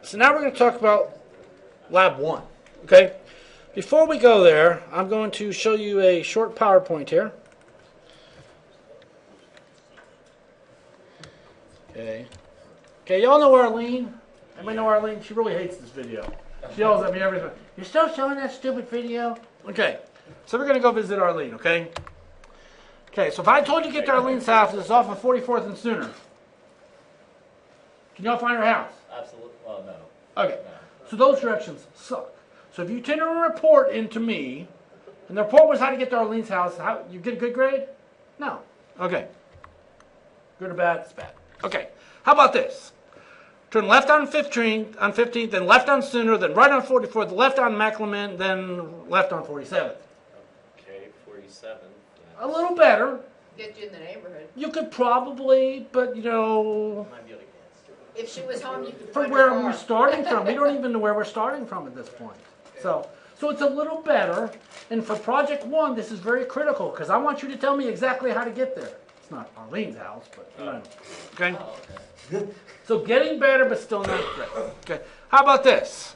so now we're going to talk about Lab 1. Okay? Before we go there, I'm going to show you a short PowerPoint here. Okay. Okay, y'all know Arlene? Anybody know Arlene? She really hates this video. She yells at me every time. You're still showing that stupid video? Okay. So we're going to go visit Arlene, okay? Okay, so if I told you to get to Arlene's house, it's off of 44th and Sooner. Can y'all find her house? Absolutely. Well, no. Okay. So those directions suck. So if you turn a report into me, and the report was how to get to Arlene's house, how you get a good grade? No. Okay. Good or bad? It's bad. Okay. How about this? Turn left on 15th, then left on Sooner, then right on 44th, left on McLeman, then left on 47th. Okay, 47th. A little better. Get you in the neighborhood. You could probably, but you know, Might be able to guess. If she was home, you could from find where her we're car. starting from, we don't even know where we're starting from at this point. So it's a little better. And for Project 1, this is very critical because I want you to tell me exactly how to get there. It's not Arlene's house, but you know. Okay. Oh, okay. So getting better, but still not great. Okay. How about this?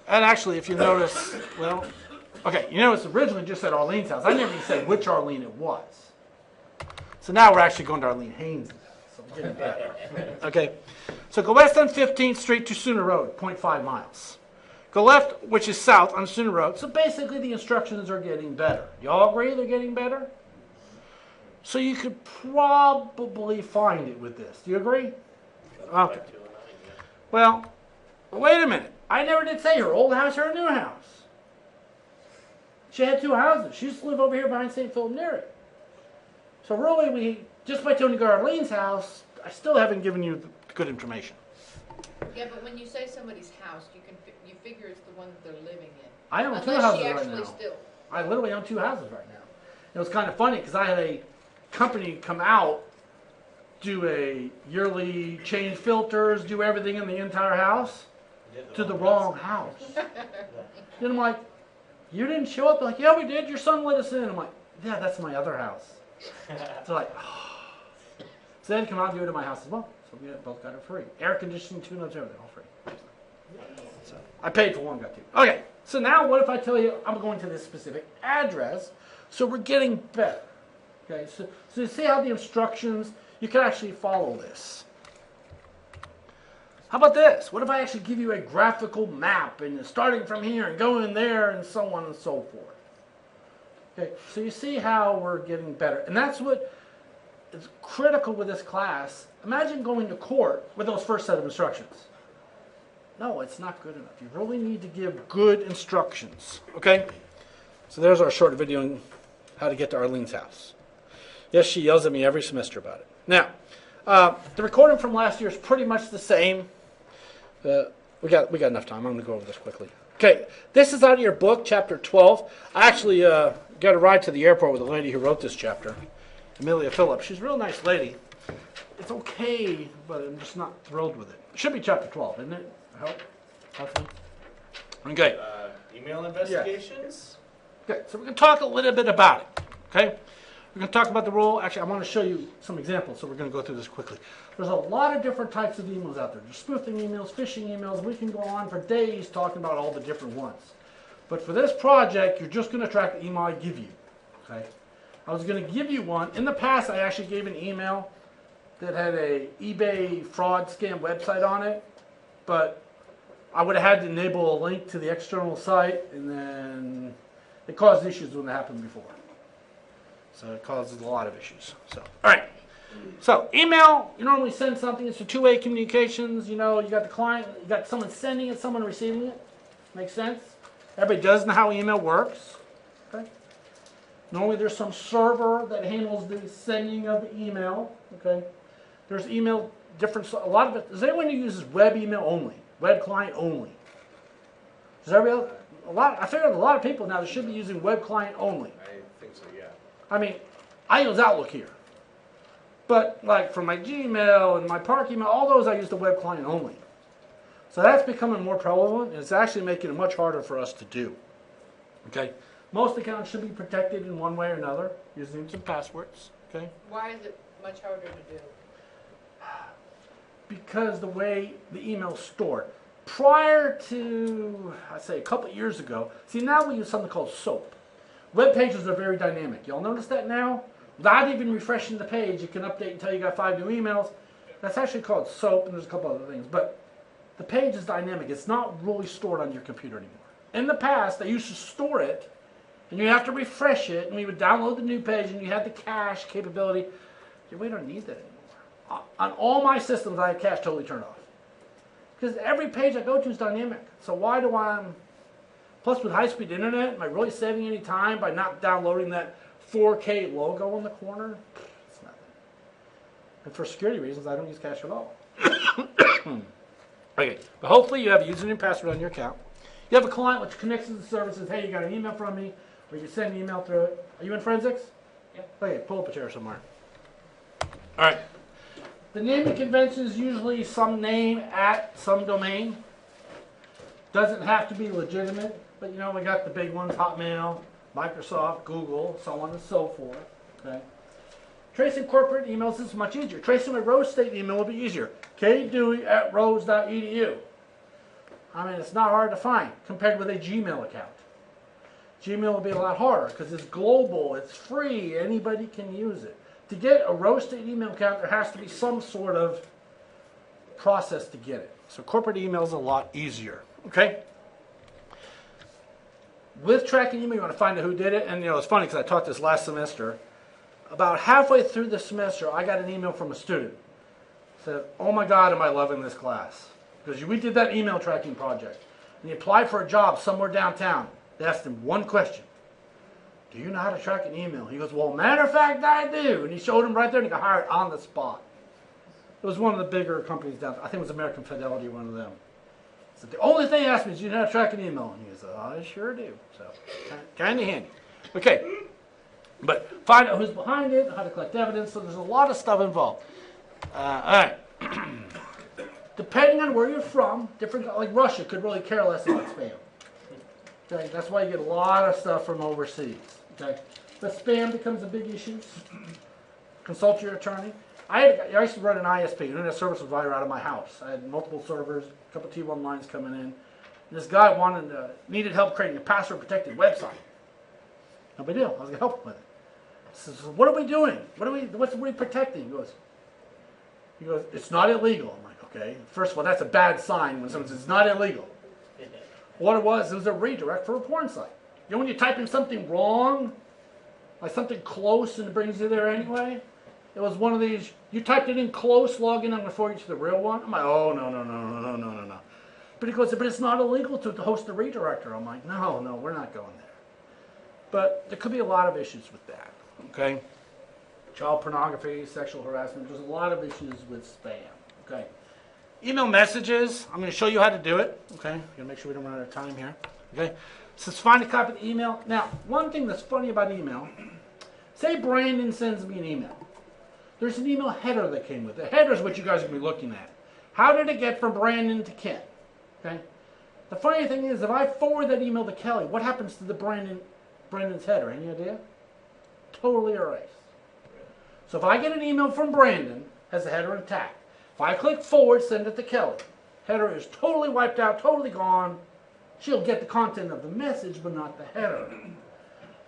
And actually, if you notice, well, okay, you notice originally just said Arlene's house. I never even said which Arlene it was. So now we're actually going to Arlene Haynes' house. So we're getting better. Okay. So go west on 15th Street to Sooner Road, 0.5 miles. Go left, which is south on Sooner Road. So basically the instructions are getting better. Y'all agree they're getting better? So you could probably find it with this. Do you agree? Okay. Well, wait a minute. I never did say her old house or her new house. She had 2 houses. She used to live over here behind St. Philip Neri. So really, we just by telling you to go to Arlene's house, I still haven't given you good information. Yeah, but when you say somebody's house, you figure it's the one that they're living in. I own 2 Unless houses she right actually now. still. I literally own 2 houses right now. It was kind of funny because I had a company come out, do a yearly change filters, do everything in the entire house to the wrong house. Then I'm like, you didn't show up? They're like, yeah, we did. Your son let us in. I'm like, yeah, that's my other house. So like, oh. So then come out and do it at my house as well. So we both got it free. Air conditioning, tune-ups, everything, all free. So I paid for one, got 2. Okay, so now what if I tell you I'm going to this specific address? So we're getting better. Okay, so you see how the instructions, you can actually follow this. How about this? What if I actually give you a graphical map and starting from here and going there and so on and so forth? Okay, so you see how we're getting better. And that's what is critical with this class. Imagine going to court with those first set of instructions. No, it's not good enough. You really need to give good instructions. Okay? So there's our short video on how to get to Arlene's house. Yes, she yells at me every semester about it. Now, the recording from last year is pretty much the same. We got enough time. I'm going to go over this quickly. Okay, this is out of your book, chapter 12. I actually got a ride to the airport with a lady who wrote this chapter, Amelia Phillips. She's a real nice lady. It's okay, but I'm just not thrilled with it. It should be chapter 12, isn't it? I hope. Hopefully. Okay. Email investigations? Okay, so we're going to talk a little bit about it. Okay? We're going to talk about the role. Actually, I want to show you some examples, so we're going to go through this quickly. There's a lot of different types of emails out there. There's spoofing emails, phishing emails. We can go on for days talking about all the different ones. But for this project, you're just going to track the email I give you. Okay? I was going to give you one. In the past, I actually gave an email that had a eBay fraud scam website on it, but I would have had to enable a link to the external site, and then it caused issues when it happened before. So it causes a lot of issues. So, all right. So email, you normally send something. It's a two-way communications. You know, you got the client, you got someone sending it, someone receiving it. Makes sense? Everybody does know how email works. Okay. Normally there's some server that handles the sending of the email. Okay. There's email different. A lot of it. Is anyone who uses web email only? Web client only? Does everybody? I figured a lot of people now should be using web client only. I think so, yeah. I mean, I use Outlook here. But like for my Gmail and my Park email, all those I use the web client only. So that's becoming more prevalent, and it's actually making it much harder for us to do. Okay? Most accounts should be protected in one way or another, using some passwords. Okay? Why is it much harder to do? because the way the email's stored. Prior to, I'd say a couple of years ago, see now we use something called SOAP. Web pages are very dynamic. Y'all notice that now? Without even refreshing the page, you can update until you got 5 new emails. That's actually called SOAP, and there's a couple other things. But the page is dynamic. It's not really stored on your computer anymore. In the past, they used to store it, and you have to refresh it, and we would download the new page, and you had the cache capability. We don't need that anymore. On all my systems, I have cache totally turned off. Because every page I go to is dynamic. So why do I... Plus, with high-speed internet, am I really saving any time by not downloading that 4K logo in the corner? It's nothing. And for security reasons, I don't use cache at all. Okay, but hopefully you have a username and password on your account. You have a client which connects to the server and says, hey, you got an email from me, or you send an email through it. Are you in forensics? Yeah. Okay, pull up a chair somewhere. All right. The naming convention is usually some name at some domain. Doesn't have to be legitimate, but you know, we got the big ones, Hotmail, Microsoft, Google, so on and so forth. Okay. Tracing corporate emails is much easier. Tracing my Rose State email will be easier. kdewey@rose.edu. I mean, it's not hard to find compared with a Gmail account. Gmail will be a lot harder because it's global, it's free, anybody can use it. To get a Rose State email account, there has to be some sort of process to get it. So corporate email is a lot easier. Okay? With tracking email, you want to find out who did it. And you know, it's funny because I taught this last semester. About halfway through the semester, I got an email from a student. Said, oh my God, am I loving this class. Because we did that email tracking project. And he applied for a job somewhere downtown. They asked him one question. Do you know how to track an email? He goes, well, matter of fact, I do. And he showed him right there and he got hired on the spot. It was one of the bigger companies downtown. I think it was American Fidelity, one of them. So the only thing he asked me is, do you know how to track an email? And he goes, I sure do. So, kind of handy. Okay. But find out who's behind it, how to collect evidence. So there's a lot of stuff involved. All right. Depending on where you're from, different, like Russia could really care less about spam. Okay, that's why you get a lot of stuff from overseas. Okay, but spam becomes a big issue. Consult your attorney. I used to run an ISP, an internet service provider, out of my house. I had multiple servers, a couple T1 lines coming in. And this guy needed help creating a password-protected website. No big deal. I was going to help him with it. So what are we doing? What are we protecting? He goes, it's not illegal. I'm like, okay. First of all, that's a bad sign when someone says it's not illegal. What it was a redirect for a porn site. You know when you type in something wrong, like something close and it brings you there anyway? It was one of these, you typed it in close, log in, I'm going to forward you to the real one. I'm like, oh, no. But he goes, but it's not illegal to host a redirector. I'm like, no, we're not going there. But there could be a lot of issues with that, okay? Child pornography, sexual harassment, there's a lot of issues with spam, okay? Email messages, I'm going to show you how to do it, okay? I'm going to make sure we don't run out of time here, okay? So let's find a copy of the email. Now, one thing that's funny about email, say Brandon sends me an email. There's an email header that came with it. The header is what you guys are going to be looking at. How did it get from Brandon to Ken? Okay? The funny thing is, if I forward that email to Kelly, what happens to the Brandon's header? Any idea? Totally erased. So if I get an email from Brandon, has a header intact. If I click forward, send it to Kelly. Header is totally wiped out, totally gone. She'll get the content of the message, but not the header.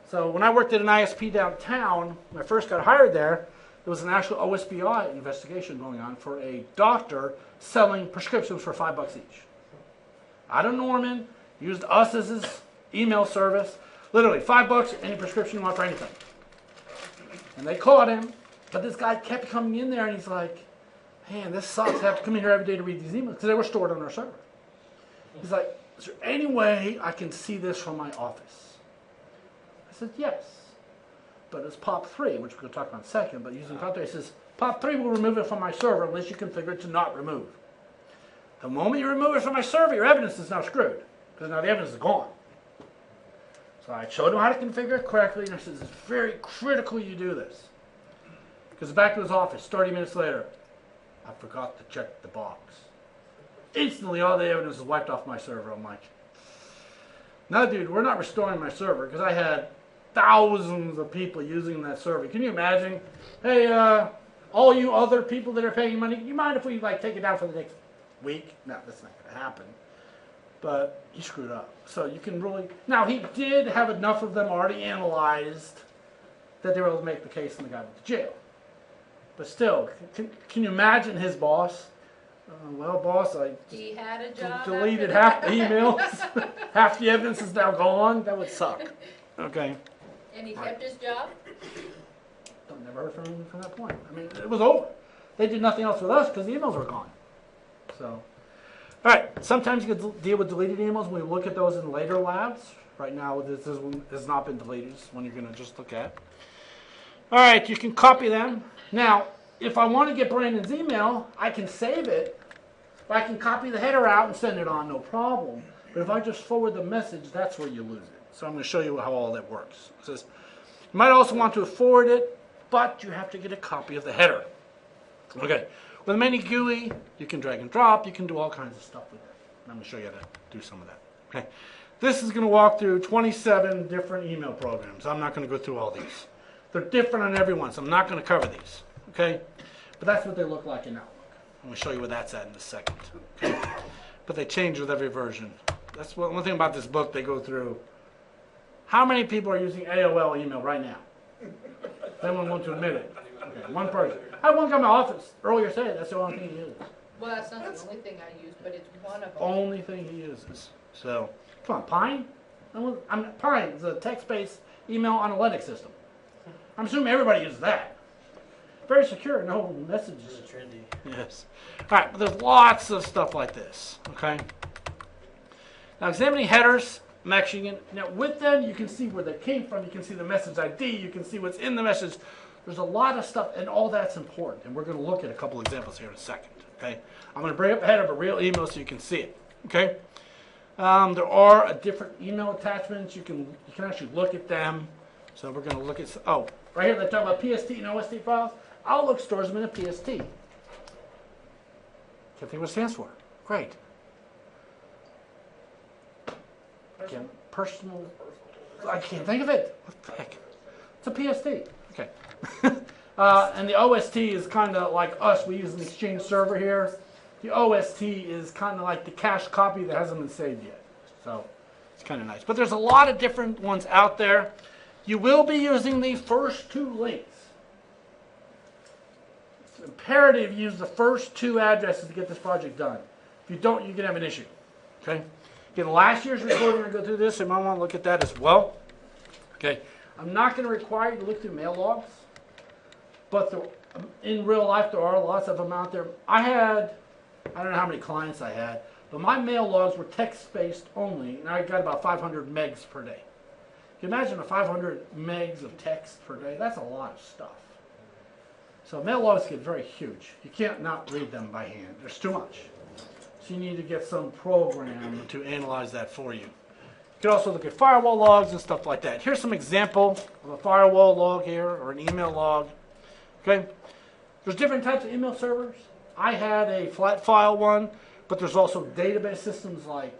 So when I worked at an ISP downtown, when I first got hired there was an actual OSBI investigation going on for a doctor selling prescriptions for $5 each. Out of Norman, used us as his email service. Literally, $5, any prescription you want for anything. And they caught him, but this guy kept coming in there and he's like, man, this sucks. I have to come in here every day to read these emails because they were stored on our server. He's like, is there any way I can see this from my office? I said, yes. But it's POP3, which we're going to talk about in a second, but using POP3, he says, POP3 will remove it from my server unless you configure it to not remove. The moment you remove it from my server, your evidence is now screwed because now the evidence is gone. So I showed him how to configure it correctly, and I said, it's very critical you do this. Because back to his office, 30 minutes later, I forgot to check the box. Instantly, all the evidence was wiped off my server. I'm like, no, dude, we're not restoring my server because I had thousands of people using that server. Can you imagine? Hey, all you other people that are paying money, you mind if we like take it down for the next week? No, that's not going to happen. But he screwed up. So you can really, now he did have enough of them already analyzed that they were able to make the case and the guy went to jail. But still, can you imagine his boss? Well, boss, I He had a job. deleted after half the emails. Half the evidence is now gone. That would suck. Okay. And he kept his job? I've never heard from him from that point. I mean, it was over. They did nothing else with us because the emails were gone. So, all right. Sometimes you can deal with deleted emails when we look at those in later labs. Right now, this has not been deleted. It's one you're going to just look at. All right. You can copy them. Now, if I want to get Brandon's email, I can save it. I can copy the header out and send it on, no problem. But if I just forward the message, that's where you lose it. So I'm going to show you how all that works. It says, you might also want to forward it, but you have to get a copy of the header. Okay. With a mini GUI, you can drag and drop. You can do all kinds of stuff with it. I'm going to show you how to do some of that. Okay. This is going to walk through 27 different email programs. I'm not going to go through all these. They're different on every one, so I'm not going to cover these. Okay. But that's what they look like in Outlook. I'm going to show you where that's at in a second. Okay. But they change with every version. That's one thing about this book. They go through how many people are using AOL email right now. They won't want to admit it. Okay, one person. I had one guy in my office earlier say that's the only thing he uses. Well, that's not the only thing I use, but it's one of them. Only thing he uses. So, come on, Pine? Pine is a text-based email analytics system. I'm assuming everybody uses that. Very secure, no messages. It's trendy. Yes. All right, but there's lots of stuff like this. Okay. Now, examining headers. I'm actually going to, now with them, you can see where they came from. You can see the message ID. You can see what's in the message. There's a lot of stuff, and all that's important. And we're going to look at a couple examples here in a second. Okay. I'm going to bring up a header of a real email so you can see it. Okay. There are different email attachments. You can actually look at them. So we're going to look at, right here they talk about PST and OST files. Outlook stores them in a PST. Can't think what it stands for. Great. Again, personal. I can't think of it. What the heck? It's a PST. Okay. And the OST is kind of like us. We use an Exchange server here. The OST is kind of like the cached copy that hasn't been saved yet. So it's kind of nice. But there's a lot of different ones out there. You will be using the first two links. It's imperative you use the first two addresses to get this project done. If you don't, you can have an issue. Okay? Again, last year's recording, we're going to go through this, so you might want to look at that as well. Okay, I'm not going to require you to look through mail logs, but in real life, there are lots of them out there. I don't know how many clients I had, but my mail logs were text-based only, and I got about 500 megs per day. You can imagine 500 megs of text per day. That's a lot of stuff. So mail logs get very huge. You can't not read them by hand. There's too much. So you need to get some program to analyze that for you. You can also look at firewall logs and stuff like that. Here's some example of a firewall log here, or an email log. Okay, there's different types of email servers. I had a flat file one, but there's also database systems like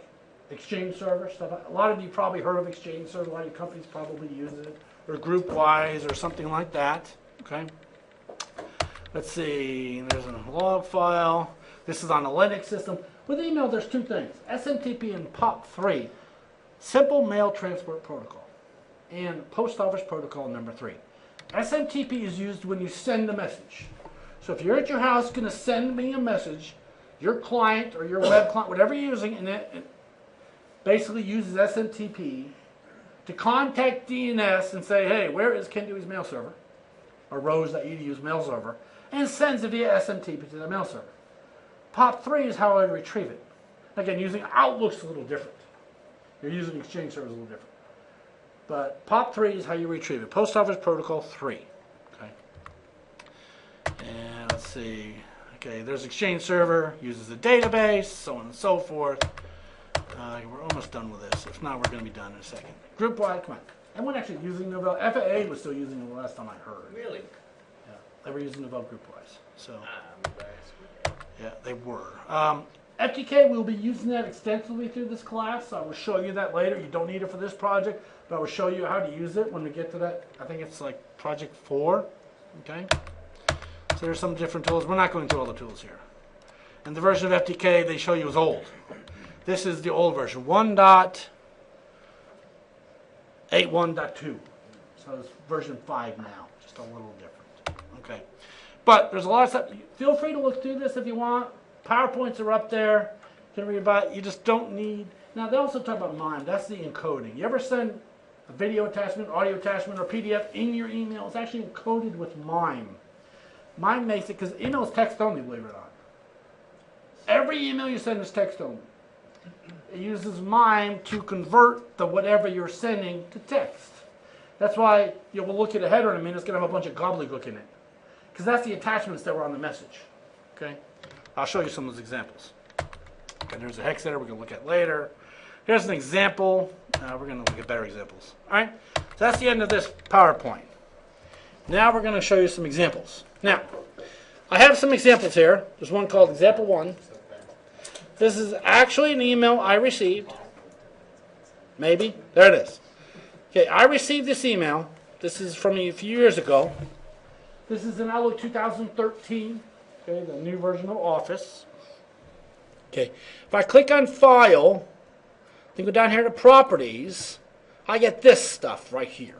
Exchange server stuff. A lot of you probably heard of Exchange server. A lot of your companies probably use it, or GroupWise, or something like that. Okay. Let's see. There's a log file. This is on a Linux system. With email, there's two things: SMTP and POP3, Simple Mail Transport Protocol, and Post Office Protocol number 3. SMTP is used when you send a message. So if you're at your house going to send me a message, your client or your web client, whatever you're using, and it basically uses SMTP to contact DNS and say, hey, where is Ken Dewey's mail server, or Rose.edu's mail server, and sends it via SMTP to the mail server. POP3 is how I retrieve it. Again, using Outlook's a little different. You're using Exchange server is a little different. But POP3 is how you retrieve it. Post Office Protocol 3. Okay. And let's see. Okay, there's Exchange server, uses a database, so on and so forth. We're almost done with this. If not, we're going to be done in a second. GroupWise, come on. Everyone actually using Novell. FAA was still using it the last time I heard. Really? Yeah, they were using Novell GroupWise. So. I'm embarrassed. Yeah, they were. FTK, we'll be using that extensively through this class. So I will show you that later. You don't need it for this project, but I will show you how to use it when we get to that. I think it's like project 4. Okay. So So there's some different tools. We're not going into all the tools here. And the version of FTK they show you is old. This is the old version, 1.81.2. So it's version 5 now, just a little different. Okay. But there's a lot of stuff. Feel free to look through this if you want. PowerPoints are up there. You can read about it. You just don't need. Now, they also talk about MIME. That's the encoding. You ever send a video attachment, audio attachment, or PDF in your email? It's actually encoded with MIME. MIME makes it, because email is text only, believe it or not. Every email you send is text only. It uses MIME to convert the whatever you're sending to text. That's why you'll look at a header in a minute, it's going to have a bunch of gobbledygook in it. Because that's the attachments that were on the message. Okay? I'll show you some of those examples. Okay, there's a hex header we're going to look at later. Here's an example. We're going to look at better examples. All right? So that's the end of this PowerPoint. Now we're going to show you some examples. Now, I have some examples here. There's one called Example 1. This is actually an email I received. Maybe. There it is. Okay, I received this email. This is from a few years ago. This is in Outlook 2013. Okay, the new version of Office. Okay, if I click on File, then go down here to Properties, I get this stuff right here.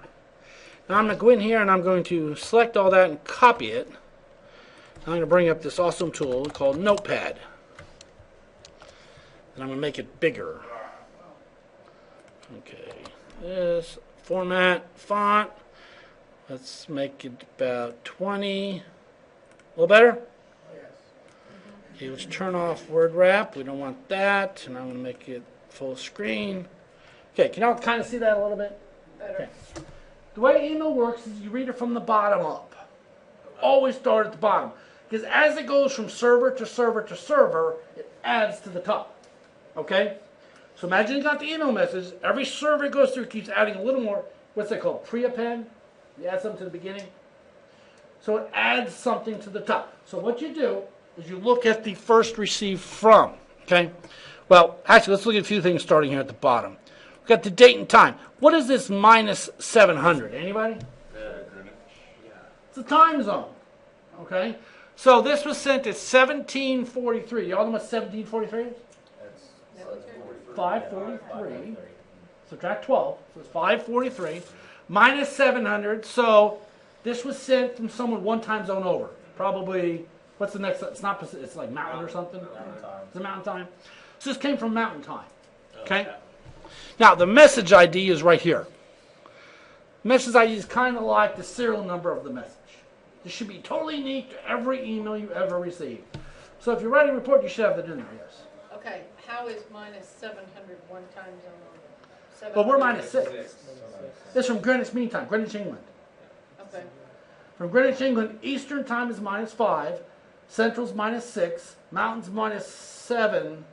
Now I'm going to go in here and I'm going to select all that and copy it. I'm going to bring up this awesome tool called Notepad. And I'm going to make it bigger. Okay, this format, font. Let's make it about 20. A little better? Okay, let's turn off word wrap. We don't want that. And I'm going to make it full screen. Okay, can y'all kind of see that a little bit? Better. Okay. The way email works is you read it from the bottom up. Always start at the bottom. Because as it goes from server to server to server, it adds to the top. Okay? So imagine you got the email message. Every server it goes through keeps adding a little more. What's that called? Pre-append? You add something to the beginning. So it adds something to the top. So what you do is you look at the first received from. Okay? Well, actually, let's look at a few things starting here at the bottom. We've got the date and time. What is this minus 700? Anybody? It's a time zone. Okay? So this was sent at 1743. Y'all know what 1743 is? 543. Subtract 12. So it's 543. Minus 700. So this was sent from someone one time zone over. Probably, what's the next? It's not Pacific, it's like Mountain or something. It's a Mountain time. So this came from Mountain time. Okay? Now, the message ID is right here. Message ID is kind of like the serial number of the message. This should be totally unique to every email you ever receive. So if you're writing a report, you should have that in there, yes. Okay, how is minus 700 one time zone over? Well, we're minus 6. This is from Greenwich Mean Time, Greenwich, England. Okay. From Greenwich, England, Eastern time is minus 5, Central's minus 6, Mountain's minus 7,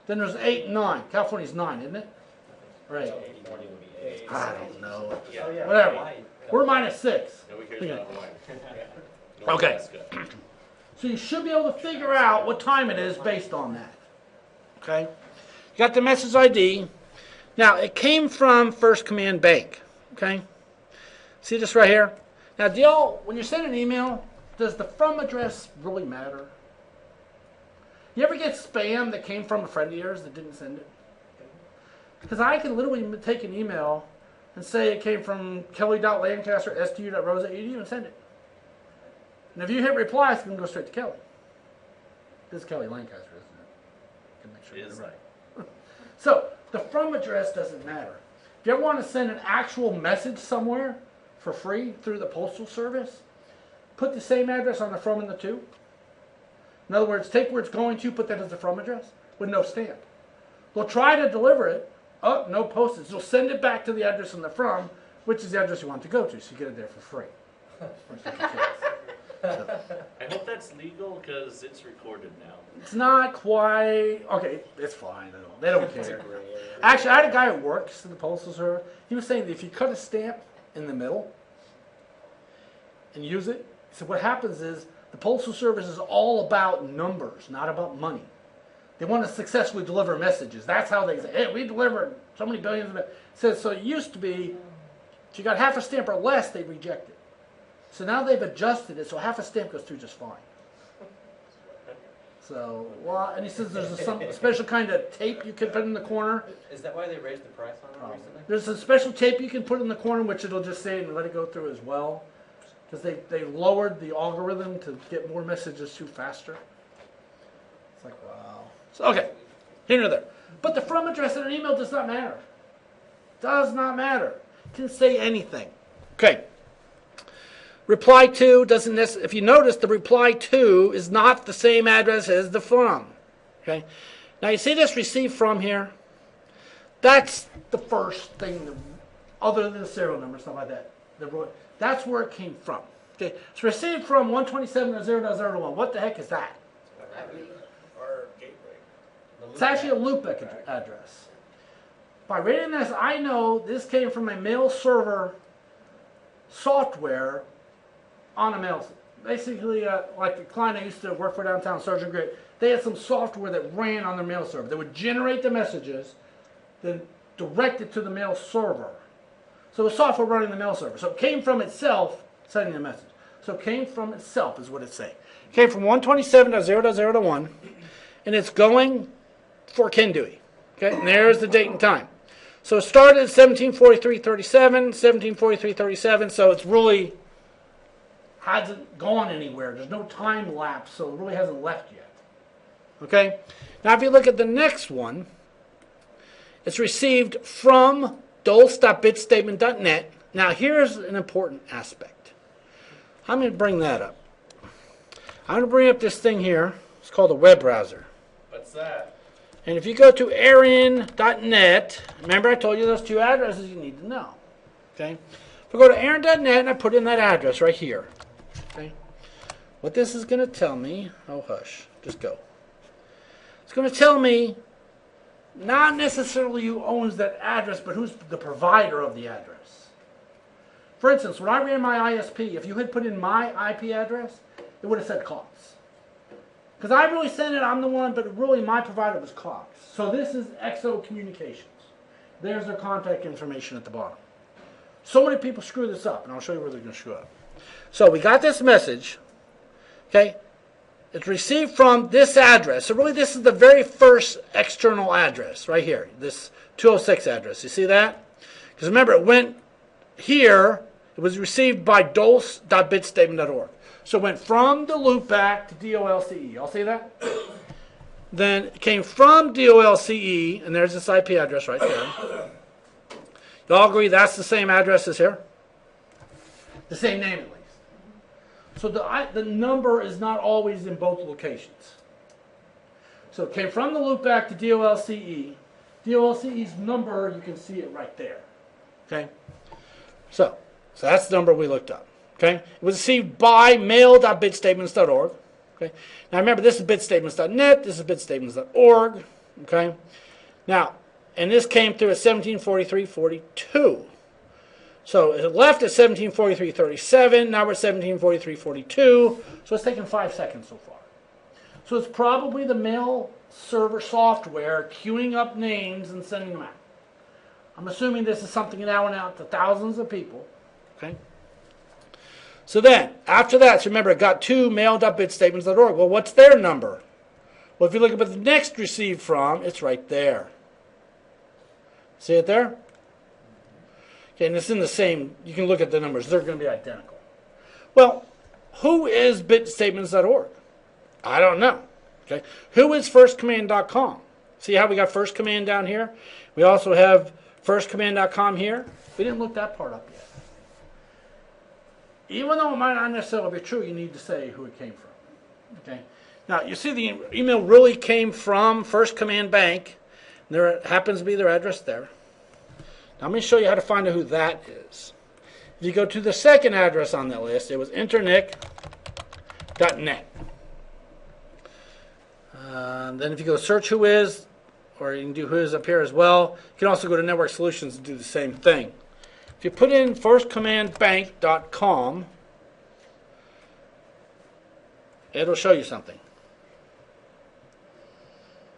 then there's 8 and 9. California's 9, isn't it? Right. I don't know. Whatever. We're minus 6. Okay. So you should be able to figure out what time it is based on that. Okay? You got the message ID. Now, it came from First Command Bank. Okay? See this right here? Now, do y'all, when you send an email, does the from address really matter? You ever get spam that came from a friend of yours that didn't send it? Because I can literally take an email and say it came from kelly.lancaster@stu.rosa. You didn't even send it. And if you hit reply, it's going to go straight to Kelly. This is Kelly Lancaster, isn't it? Can make sure It is. you're right. So, the from address doesn't matter. If you ever want to send an actual message somewhere for free through the postal service, put the same address on the from and the to. In other words, take where it's going to, put that as the from address with no stamp. They'll try to deliver it. Oh, no postage. They'll send it back to the address on the from, which is the address you want to go to, so you get it there for free. I hope that's legal because it's recorded now. It's not quite. Okay, it's fine. They don't care. Actually, I had a guy who works in the postal service. He was saying that if you cut a stamp in the middle and use it, he said what happens is the postal service is all about numbers, not about money. They want to successfully deliver messages. That's how they say, hey, we delivered so many billions of messages. So it used to be, if you got half a stamp or less, they reject it. So now they've adjusted it so half a stamp goes through just fine. So, well, and he says there's a special kind of tape you can put in the corner. Is that why they raised the price on it recently? There's a special tape you can put in the corner, which it'll just say and let it go through as well. Because they lowered the algorithm to get more messages through faster. It's like, wow. So, okay, here nor there. But the from address in an email does not matter. Does not matter. It can say anything. Okay. Reply to doesn't necessarily, if you notice, the reply to is not the same address as the from. Okay. Now you see this receive from here? That's the first thing, other than the serial number, stuff like that. That's where it came from. Okay. It's received from 127.0.0.1. What the heck is that? Our gateway. It's actually a loopback address. By reading this, I know this came from a mail server software on a mail. Basically, like the client I used to work for downtown, Sergeant Grit, they had some software that ran on their mail server. They would generate the messages, then direct it to the mail server. So it was software running the mail server. So it came from itself sending the message. So it came from itself is what it's saying. It came from 127.0.0.1, and it's going for Kendui. Okay, and there's the date and time. So it started at 1743.37, 1743.37, so it's really hasn't gone anywhere. There's no time lapse, so it really hasn't left yet. Okay? Now if you look at the next one, it's received from dulce.bitstatement.net. Now here's an important aspect. I'm going to bring that up. I'm going to bring up this thing here. It's called a web browser. What's that? And if you go to aaron.net, remember I told you those two addresses you need to know. Okay? If I go to aaron.net and I put in that address right here. Okay? What this is going to tell me, oh hush, just go. It's going to tell me not necessarily who owns that address, but who's the provider of the address. For instance, when I ran my ISP, if you had put in my IP address, it would have said Cox. Because I really sent it, I'm the one, but really my provider was Cox. So this is XO Communications. There's their contact information at the bottom. So many people screw this up, and I'll show you where they're going to screw up. So we got this message, okay? It's received from this address. So really this is the very first external address right here, this 206 address. You see that? Because remember, it went here, it was received by dulce.bitstatement.org. So it went from the loopback to DOLCE. Y'all see that? Then it came from DOLCE, and there's this IP address right there. Y'all agree that's the same address as here? The same name at least. So the number is not always in both locations. So it came from the loopback to DOLCE. DOLCE's number, you can see it right there. Okay? So that's the number we looked up. Okay? It was received by mail.bitstatements.org. Okay? Now remember, this is bitstatements.net, this is bitstatements.org. Okay? Now, and this came through at 1743.42. So it left at 1743.37, now we're at 1743.42, so it's taken 5 seconds so far. So it's probably the mail server software queuing up names and sending them out. I'm assuming this is something that went out to thousands of people. Okay? So then, after that, so remember, it got to mail.bitstatements.org. Well, what's their number? Well, if you look at the next received from, it's right there. See it there? Okay, and it's in the same, you can look at the numbers, they're going to be identical. Well, who is bitstatements.org? I don't know. Okay, who is firstcommand.com? See how we got first command down here? We also have firstcommand.com here. We didn't look that part up yet. Even though it might not necessarily be true, you need to say who it came from. Okay. Now, you see the email really came from First Command Bank. There happens to be their address there. Now, let me show you how to find out who that is. If you go to the second address on that list, it was internic.net. Then if you go search who is, or you can do who is up here as well. You can also go to Network Solutions and do the same thing. If you put in firstcommandbank.com, it'll show you something.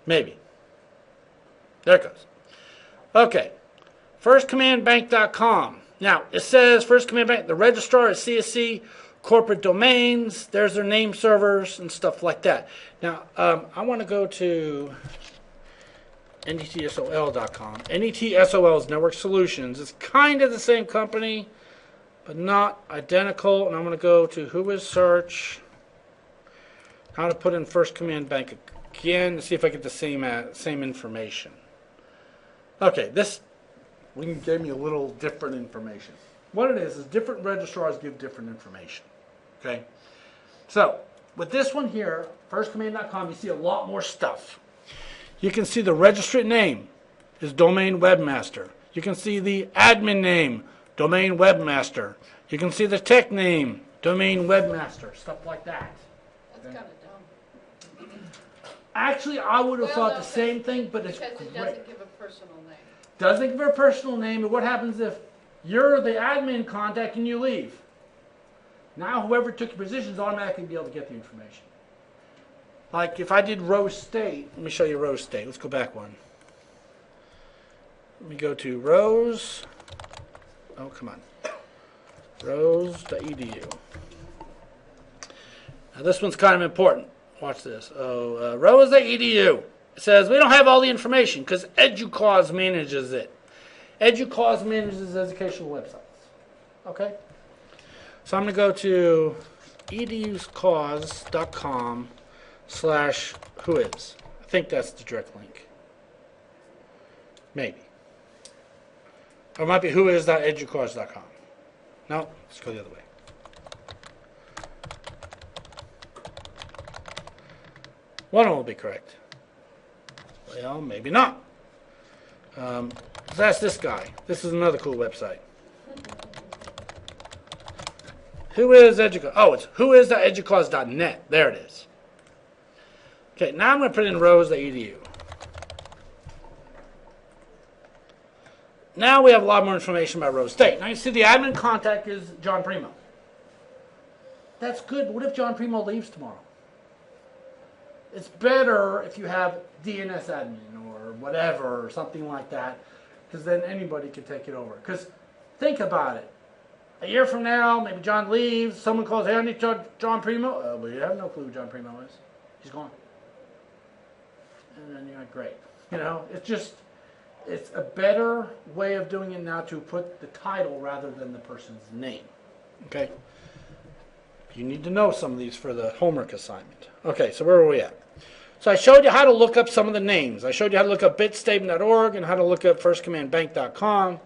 Maybe. There it goes. Okay. Firstcommandbank.com. Now, it says First Command Bank, the registrar is CSC corporate domains. There's their name servers and stuff like that. Now, I want to go to netsol.com. NETSOL is Network Solutions. It's kind of the same company, but not identical. And I'm going to go to who is search. How to put in First Command Bank again to see if I get the same information. Okay, this gave me a little different information. What it is different registrars give different information. Okay, so with this one here, firstcommand.com, you see a lot more stuff. You can see the registrant name is Domain Webmaster. You can see the admin name, Domain Webmaster. You can see the tech name, Domain Webmaster, stuff like that. That's kind of dumb. Actually, I would have thought no, the same thing, but it's because it great. doesn't give a personal name. Doesn't give a personal name, and what happens if you're the admin contact and you leave? Now whoever took your position is automatically be able to get the information. Like if I did Rose State, let me show you Rose State. Let's go back one. Let me go to Rose. Oh, come on. Rose.edu. Now this one's kind of important. Watch this. Rose.edu. It says we don't have all the information because EduCause manages it. EduCause manages educational websites. Okay? So I'm going to go to eduscause.com/whois. I think that's the direct link. Maybe. Or it might be whois.educause.com. No, let's go the other way. One will be correct. Well, maybe not. That's this guy. This is another cool website. Who is Educause? Oh, it's whois.educause.net. There it is. Okay, now I'm going to put in rose.edu. Now we have a lot more information about Rose State. Now you see the admin contact is John Primo. That's good, but what if John Primo leaves tomorrow? It's better if you have DNS admin or whatever or something like that, because then anybody can take it over. Because think about it. A year from now, maybe John leaves, someone calls, hey, I need John Primo. We have no clue who John Primo is. He's gone. And then you're like, great. You know, it's a better way of doing it now to put the title rather than the person's name. Okay? You need to know some of these for the homework assignment. Okay, so where are we at? So I showed you how to look up some of the names. I showed you how to look up bitstatement.org and how to look up firstcommandbank.com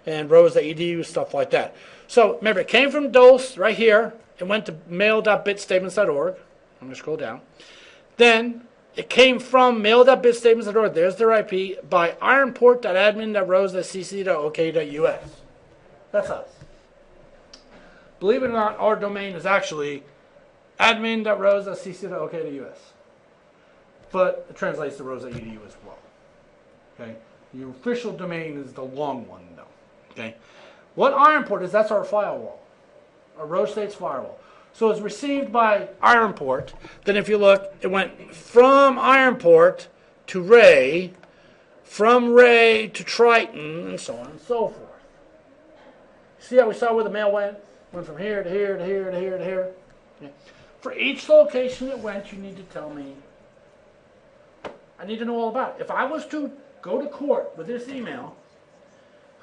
and rose.edu, stuff like that. So remember, it came from DOS right here. It went to mail.bitstatements.org. I'm going to scroll down. Then it came from mail.bitstatements.org. There's their IP by ironport.admin.rose.cc.ok.us. That's us. Believe it or not, our domain is actually admin.rose.cc.ok.us. But it translates to rose.edu as well. Okay? The official domain is the long one, though. Okay? What ironport is, that's our firewall. Our Rose State's firewall. So it's received by ironport. Then if you look, it went from ironport to Ray, from Ray to Triton, and so on and so forth. See how we saw where the mail went? Went from here to here to here to here to here. Okay. For each location it went, you need to tell me. I need to know all about it. If I was to go to court with this email,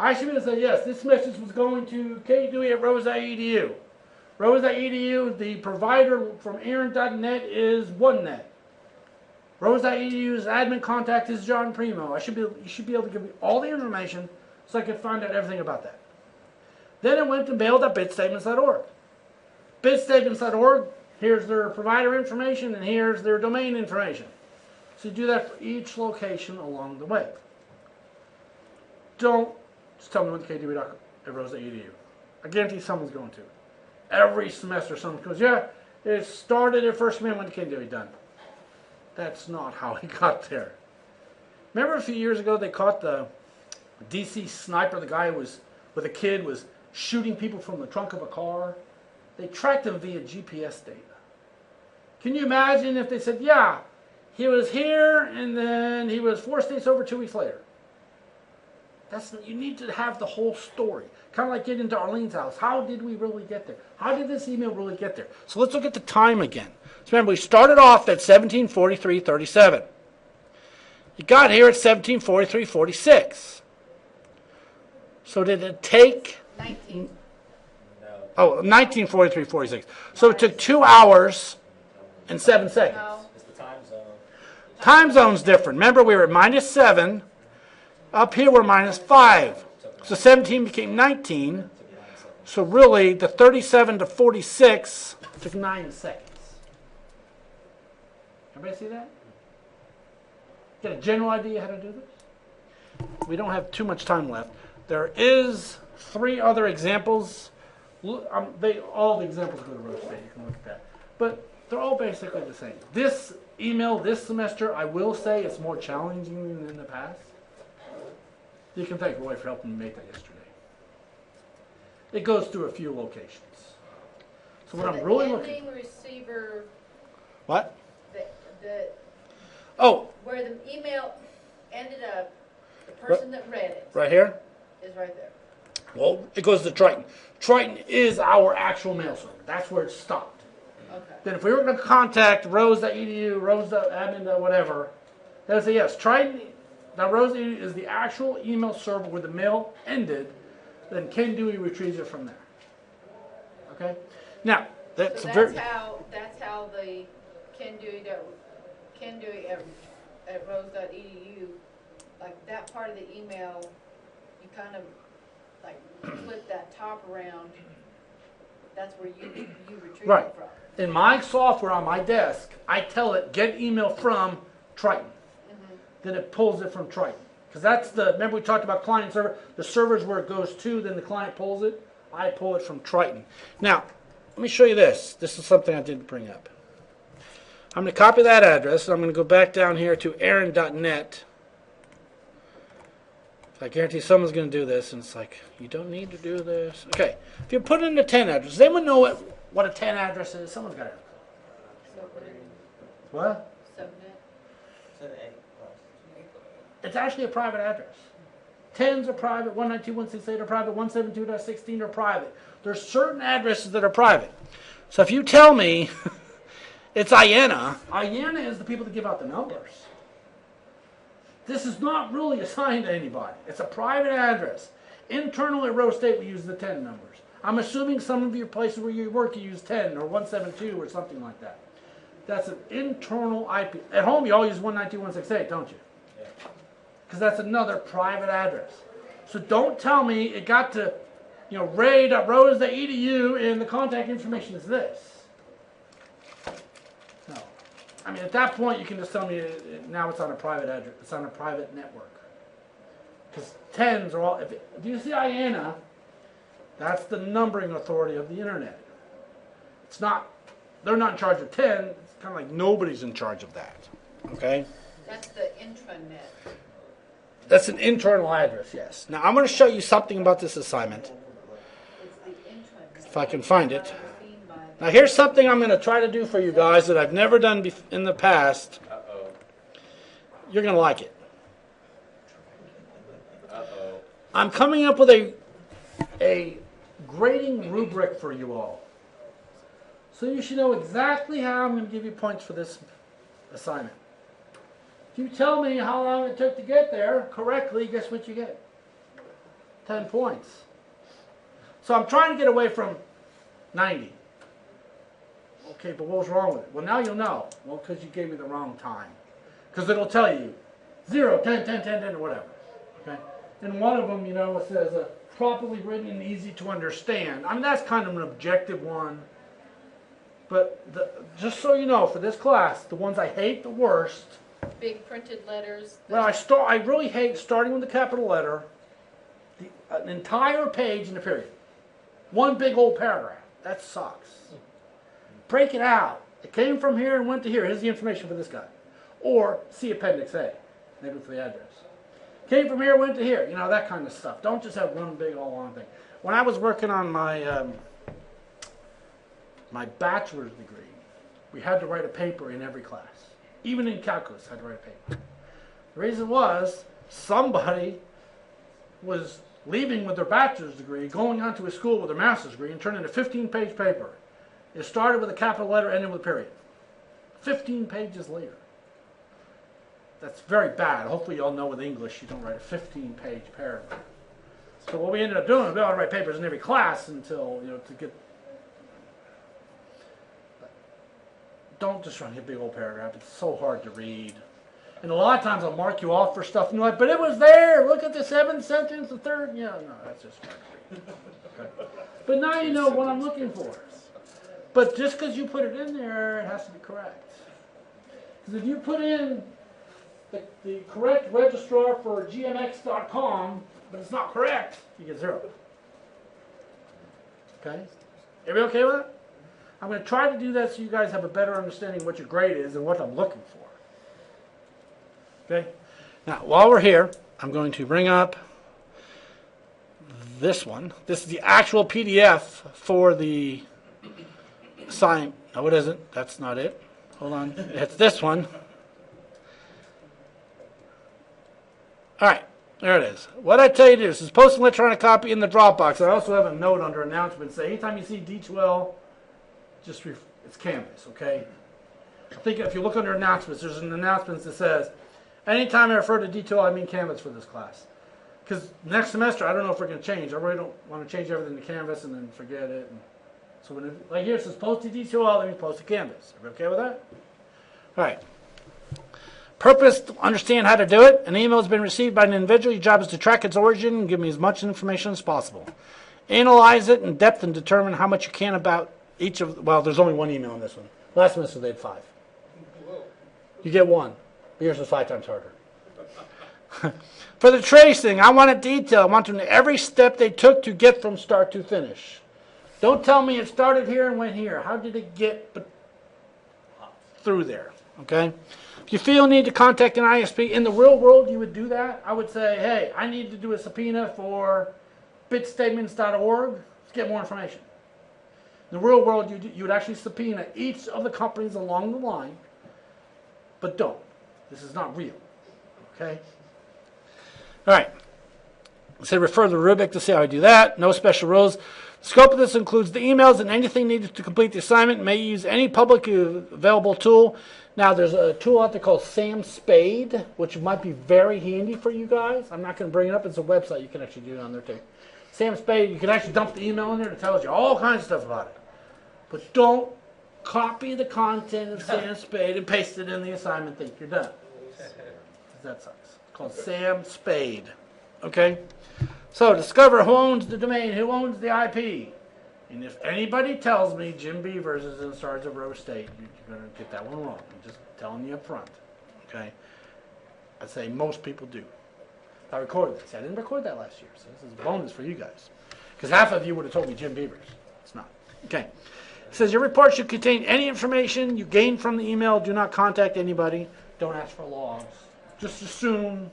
I should be able to say, yes, this message was going to Kate Dewey at rose.edu. Rose.edu, the provider from Aaron.net is OneNet. Rose.edu's admin contact is John Primo. You should be able to give me all the information so I can find out everything about that. Then it went to mail.bitstatements.org. Bitstatements.org, here's their provider information and here's their domain information. So you do that for each location along the way. Don't just tell me when at rose.edu. I guarantee someone's going to. Every semester someone goes, yeah, it started at First Command, went to KDB, done. That's not how he got there. Remember a few years ago they caught the DC sniper, the guy who was with a kid was shooting people from the trunk of a car? They tracked him via GPS data. Can you imagine if they said, yeah, he was here and then he was 4 states over 2 weeks later? You need to have the whole story. Kind of like getting into Arlene's house. How did we really get there? How did this email really get there? So let's look at the time again. So remember, we started off at 1743:37. You got here at 1743:46. So did it take... 19. Oh, 1943:46. So it took 2 hours and 7 seconds. No. It's the time zone. Time zone's different. Remember, we were at -7. Up here, we're -5. So 17 became 19. So really, the 37 to 46 took 9 seconds. Everybody see that? Get a general idea how to do this? We don't have too much time left. There is 3 other examples. All the examples go to Rose State. You can look at that. But they're all basically the same. This email this semester, I will say, it's more challenging than in the past. You can thank Roy for helping me make that yesterday. It goes through a few locations. So what I'm really looking... The ending receiver, What? the Oh, where the email ended up, the person that read it right here? is right there. Well, it goes to Triton. Triton is our actual mail server. That's where it stopped. Okay. Then if we were going to contact rose.edu, rose.admin, whatever, they would say, yes, Triton, now rose.edu is the actual email server where the mail ended, then Ken Dewey retrieves it from there. Okay? Now, that's So very... that's how the Ken Dewey at rose.edu, like that part of the email, you kind of like flip that top around. That's where you retrieve Right. it from. In my software on my desk, I tell it, get email from Triton. Then it pulls it from Triton. Because that's remember we talked about client server, the server's where it goes to, then the client pulls it. I pull it from Triton. Now, let me show you this. This is something I didn't bring up. I'm going to copy that address, and I'm going to go back down here to aaron.net. I guarantee someone's going to do this, and it's like, you don't need to do this. Okay, if you put in a 10 address, does anyone know what a 10 address is? Someone's got it. What? Subnet. It's actually a private address. 10s are private, 192.168 are private, 172.16 are private. There's certain addresses that are private. So if you tell me it's IANA is the people that give out the numbers. This is not really assigned to anybody. It's a private address. Internally at Rose State, we use the 10 numbers. I'm assuming some of your places where you work, you use 10 or 172 or something like that. That's an internal IP. At home, you all use 192.168, don't you? Because that's another private address. So don't tell me it got to, ray.rose.edu and the contact information is this. No. I mean, at that point, you can just tell me now it's on a private address. It's on a private network. Because 10s are all, if you see IANA, that's the numbering authority of the internet. It's not, they're not in charge of 10. It's kind of like nobody's in charge of that. Okay? That's the intranet. That's an internal address, yes. Now, I'm going to show you something about this assignment, It's the intranet. if I can find it. Now, here's something I'm going to try to do for you guys that I've never done in the past. Uh-oh. You're going to like it. Uh-oh. I'm coming up with a grading rubric for you all. So you should know exactly how I'm going to give you points for this assignment. If you tell me how long it took to get there correctly, guess what you get? 10 points. So I'm trying to get away from 90. Okay, but what was wrong with it? Well, now you'll know. Well, because you gave me the wrong time. Because it'll tell you 0, 10, 10, 10, 10, or whatever. Okay? And one of them, it says properly written and easy to understand. I mean, that's kind of an objective one. But just so you know, for this class, the ones I hate the worst. Big printed letters. Well, I really hate starting with the capital letter, an entire page in a period. One big old paragraph. That sucks. Break it out. It came from here and went to here. Here's the information for this guy. Or see Appendix A, maybe for the address. Came from here, went to here. That kind of stuff. Don't just have one big all long thing. When I was working on my my bachelor's degree, we had to write a paper in every class. Even in calculus, I had to write a paper. The reason was somebody was leaving with their bachelor's degree, going on to a school with their master's degree, and turning a 15-page paper. It started with a capital letter, ended with a period. 15 pages later. That's very bad. Hopefully you all know with English you don't write a 15-page paragraph. So what we ended up doing, we ought to write papers in every class until, to get... Don't just write a big old paragraph. It's so hard to read. And a lot of times I'll mark you off for stuff, and you're like, but it was there. Look at the 7th sentence, the 3rd. Yeah, no, that's just hard to read. Okay. But now you know what I'm looking for. But just because you put it in there, it has to be correct. Because if you put in the correct registrar for gmx.com, but it's not correct, you get 0. Okay? Everybody okay with that? I'm going to try to do that so you guys have a better understanding of what your grade is and what I'm looking for. Okay? Now, while we're here, I'm going to bring up this one. This is the actual PDF for the assignment. No, it isn't. That's not it. Hold on. It's this one. All right. There it is. What I tell you to do is post an electronic copy in the Dropbox. I also have a note under announcements. Say anytime you see D2L, it's Canvas, okay? I think if you look under announcements, there's an announcement that says, anytime I refer to D2L, I mean Canvas for this class. Because next semester, I don't know if we're going to change. I really don't want to change everything to Canvas and then forget it. And so when like here it says post to D2L, that means post to Canvas. Are we okay with that? All right. Purpose, to understand how to do it. An email has been received by an individual. Your job is to track its origin and give me as much information as possible. Analyze it in depth and determine how much you can about each of, well, there's only one email in this one. Last semester they had 5. You get 1. But yours was 5 times harder. For the tracing, I want a detail. I want to know every step they took to get from start to finish. Don't tell me it started here and went here. How did it get through there? Okay? If you feel you need to contact an ISP, in the real world you would do that. I would say, hey, I need to do a subpoena for bitstatements.org to get more information. In the real world, you would actually subpoena each of the companies along the line, but don't. This is not real. Okay? All right. Say refer to the rubric to see how I do that. No special rules. The scope of this includes the emails and anything needed to complete the assignment. May use any publicly available tool. Now, there's a tool out there called Sam Spade, which might be very handy for you guys. I'm not going to bring it up. It's a website. You can actually do it on there, too. Sam Spade, you can actually dump the email in there. It tells you all kinds of stuff about it. But don't copy the content of Sam Spade and paste it in the assignment. Think you're done. That sucks. It's called Sam Spade. Okay? So, discover who owns the domain, who owns the IP. And if anybody tells me Jim Beavers is in charge of Rose State, you're going to get that one wrong. I'm just telling you up front. Okay? I'd say most people do. I recorded this. I didn't record that last year, so this is a bonus for you guys. Because half of you would have told me Jim Beavers. It's not. Okay. It says your report should contain any information you gain from the email. Do not contact anybody. Don't ask for logs. Just assume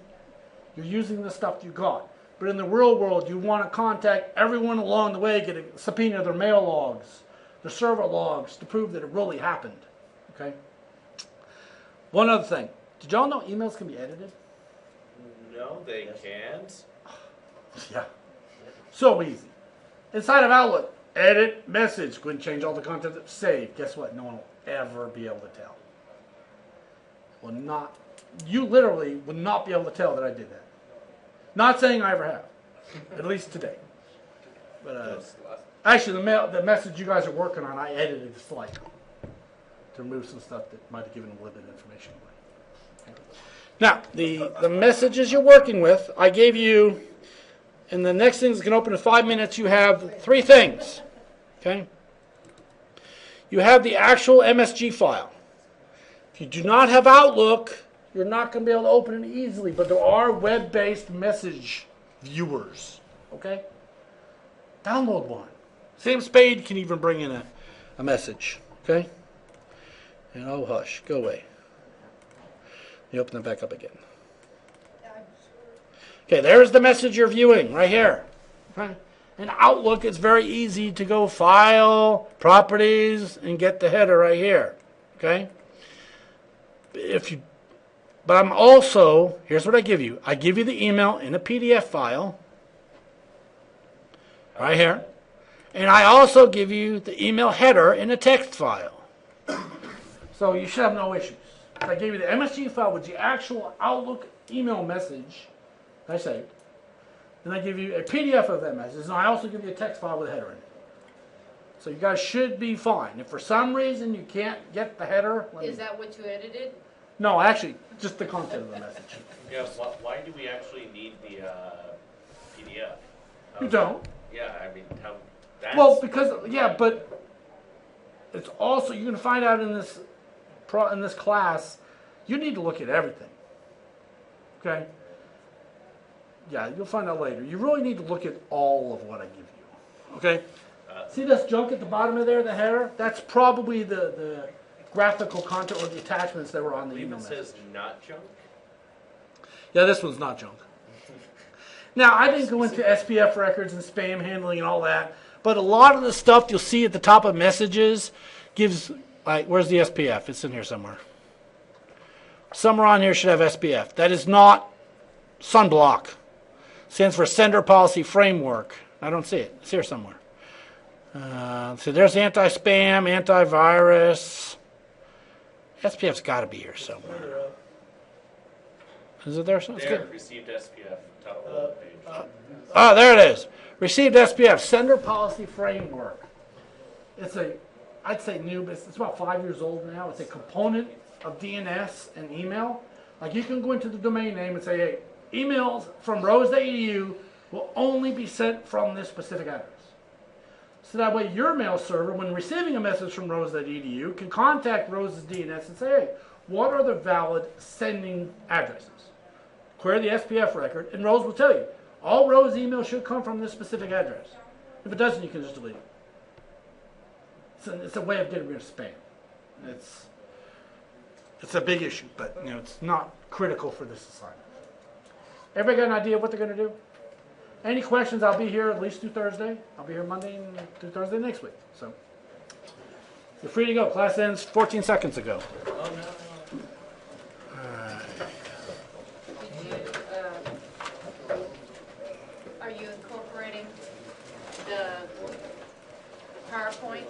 you're using the stuff you got. But in the real world, you want to contact everyone along the way, get a subpoena of their mail logs, their server logs, to prove that it really happened. Okay? One other thing. Did y'all know emails can be edited? No, they can't. Yeah. So easy. Inside of Outlook, edit message. Go ahead and change all the content. Save. Guess what? No one will ever be able to tell. Will not. You literally would not be able to tell that I did that. Not saying I ever have. At least today. But actually, the message you guys are working on, I edited slightly to remove some stuff that might have given a little bit of information away. Okay. Now, the messages you're working with, I gave you, and the next thing is going to open in 5 minutes, you have 3 things. Okay? You have the actual MSG file. If you do not have Outlook, you're not going to be able to open it easily, but there are web-based message viewers. Okay? Download one. Sam Spade can even bring in a message. Okay? And oh, hush. Go away. You open it back up again. Okay, there's the message you're viewing right here. Okay? In Outlook, it's very easy to go File, Properties, and get the header right here. Okay? But I'm also, here's what I give you. I give you the email in a PDF file. right here. And I also give you the email header in a text file. So you should have no issues. I gave you the MSG file with the actual Outlook email message I saved. Then I give you a PDF of that message, and I also give you a text file with a header in it. So you guys should be fine. If for some reason you can't get the header, Is that what you edited? no, actually, just the content of the message. Yeah, why do we actually need the PDF? You don't. Yeah, I mean, how, that's. Well, because yeah, but it's also you're going to find out in this class, you need to look at everything. Okay. Yeah, you'll find out later. You really need to look at all of what I give you. Okay. See this junk at the bottom of there, the header? That's probably the graphical content or the attachments that were on the email It message. says not junk? Yeah, this one's not junk. Now, I didn't go into SPF records and spam handling and all that, but a lot of the stuff you'll see at the top of messages gives, like, where's the SPF? It's in here somewhere. Somewhere on here should have SPF. That is not sunblock. Stands for Sender Policy Framework. I don't see it. It's here somewhere. So there's anti-spam, antivirus. SPF's got to be here somewhere. Is it there? It's There, good. received SPF, top of the page. Oh, there it is. Received SPF, Sender Policy Framework. It's I'd say new, but it's about 5 years old now. It's a component of DNS and email. Like you can go into the domain name and say, hey, emails from rose.edu will only be sent from this specific address. So that way your mail server, when receiving a message from rose.edu, can contact Rose's DNS and say, hey, what are the valid sending addresses? Query the SPF record, and Rose will tell you, all Rose emails should come from this specific address. If it doesn't, you can just delete it. It's a way of getting rid of spam. It's a big issue, but it's not critical for this assignment. Everybody got an idea of what they're going to do? Any questions? I'll be here at least through Thursday. I'll be here Monday and through Thursday next week. So you're free to go. Class ends 14 seconds ago. Oh, no. Did you, are you incorporating the PowerPoint?